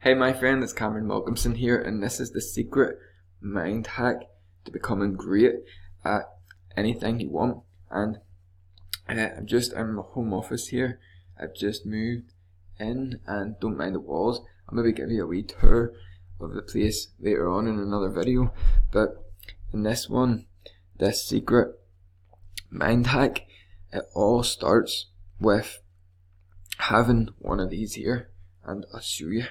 Hey my friend, it's Malcolmson here, and this is the secret mind hack to becoming great at anything you want. And I'm just in my home office here. I've just moved in and don't mind the walls. I'll maybe give you a wee tour of the place later on in another video, but in this one, this secret mind hack, it all starts with having one of these here, and I'll show you.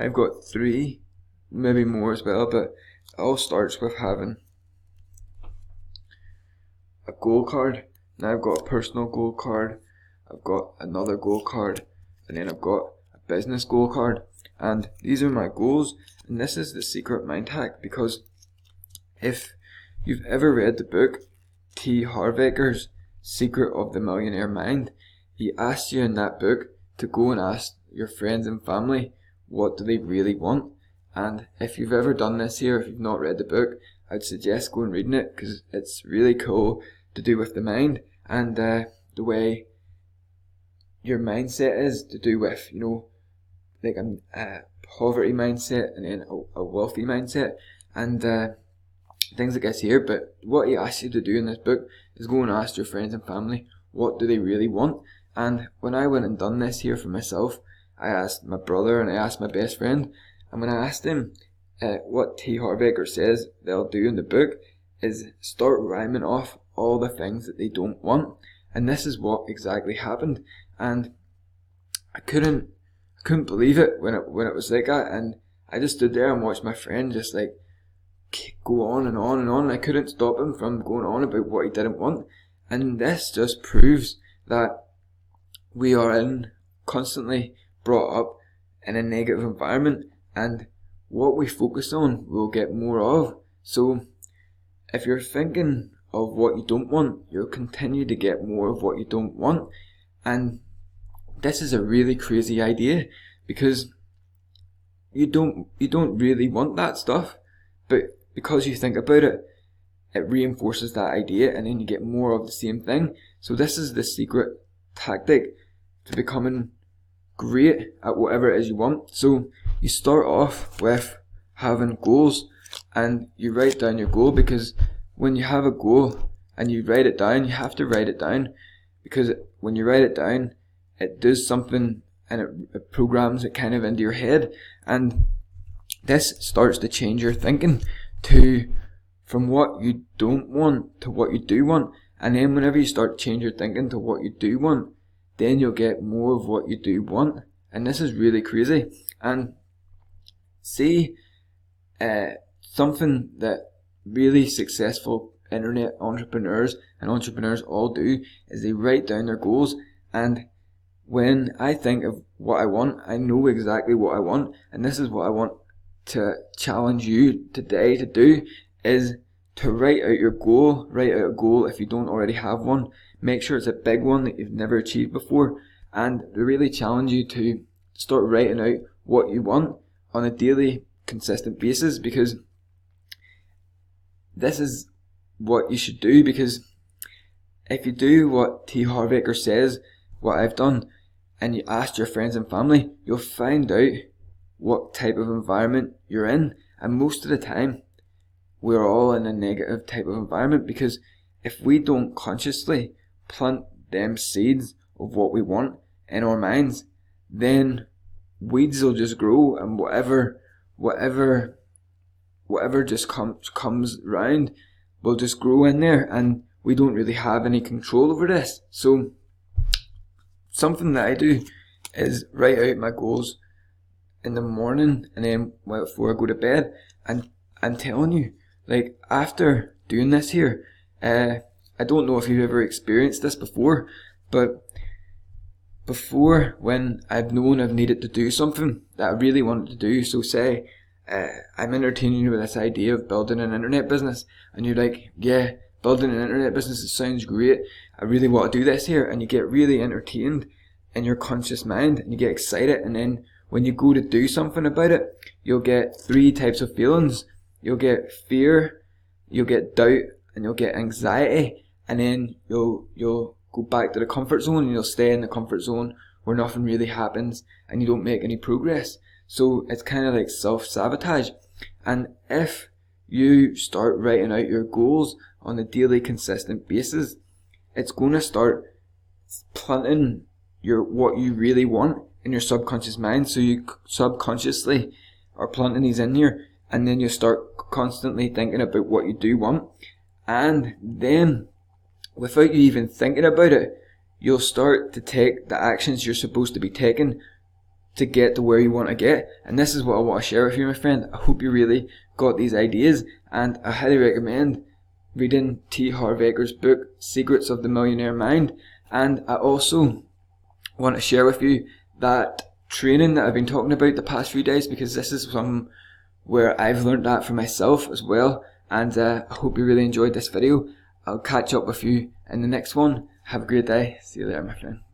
I've got 3, maybe more as well, but it all starts with having a goal card. Now I've got a personal goal card, I've got another goal card, and then I've got a business goal card. And these are my goals, and this is the secret mind hack, because if you've ever read the book Harv Eker's Secret of the Millionaire Mind, he asks you in that book to go and ask your friends and family what do they really want. And if you've ever done this here, if you've not read the book, I'd suggest going and reading it, because it's really cool to do with the mind and the way your mindset is to do with, you know, like a poverty mindset and then a wealthy mindset and things like this here. But what he asks you to do in this book is go and ask your friends and family what do they really want. And when I went and done this here for myself, I asked my brother and I asked my best friend, and when I asked him what Harv Eker says they'll do in the book is start rhyming off all the things that they don't want. And this is what exactly happened, and I couldn't believe it when it was like that. And I just stood there and watched my friend just like go on and on and on. I couldn't stop him from going on about what he didn't want. And this just proves that we are constantly brought up in a negative environment, and what we focus on we'll get more of. So if you're thinking of what you don't want, you'll continue to get more of what you don't want. And this is a really crazy idea, because you don't really want that stuff, but because you think about it, it reinforces that idea, and then you get more of the same thing. So this is the secret tactic to becoming great at whatever it is you want. So you start off with having goals, and you write down your goal, because when you have a goal and you write it down, you have to write it down, because when you write it down, it does something, and it programs it kind of into your head, and this starts to change your thinking from what you don't want to what you do want. And then whenever you start to change your thinking to what you do want, then you'll get more of what you do want. And this is really crazy. And see, something that really successful internet entrepreneurs and entrepreneurs all do is they write down their goals. And when I think of what I want, I know exactly what I want. And this is what I want to challenge you today to do, is to write out your goal. Write out a goal if you don't already have one. Make sure it's a big one that you've never achieved before, and to really challenge you to start writing out what you want on a daily, consistent basis, because this is what you should do. Because if you do what Harv Eker says, what I've done, and you ask your friends and family, you'll find out what type of environment you're in. And most of the time, we're all in a negative type of environment, because if we don't consciously plant them seeds of what we want in our minds, then weeds will just grow, and whatever just comes round will just grow in there, and we don't really have any control over this. So something that I do is write out my goals in the morning, and then before I go to bed. And I'm telling you, like, after doing this here, I don't know if you've ever experienced this before, but before, when I've known I've needed to do something that I really wanted to do, so say I'm entertaining you with this idea of building an internet business, and you're like, yeah, building an internet business, it sounds great, I really want to do this here, and you get really entertained in your conscious mind, and you get excited, and then when you go to do something about it, you'll get 3 types of feelings. You'll get fear, you'll get doubt, and you'll get anxiety, and then you'll go back to the comfort zone, and you'll stay in the comfort zone where nothing really happens and you don't make any progress. So it's kind of like self-sabotage. And if you start writing out your goals on a daily consistent basis, it's going to start planting what you really want in your subconscious mind. So you subconsciously are planting these in here, and then you start constantly thinking about what you do want, and then without you even thinking about it, you'll start to take the actions you're supposed to be taking to get to where you want to get. And this is what I want to share with you, my friend. I hope you really got these ideas, and I highly recommend reading Harv Eker's book, Secrets of the Millionaire Mind. And I also want to share with you that training that I've been talking about the past few days, because this is something where I've learned that for myself as well. And I hope you really enjoyed this video. I'll catch up with you in the next one. Have a great day. See you there, my friend.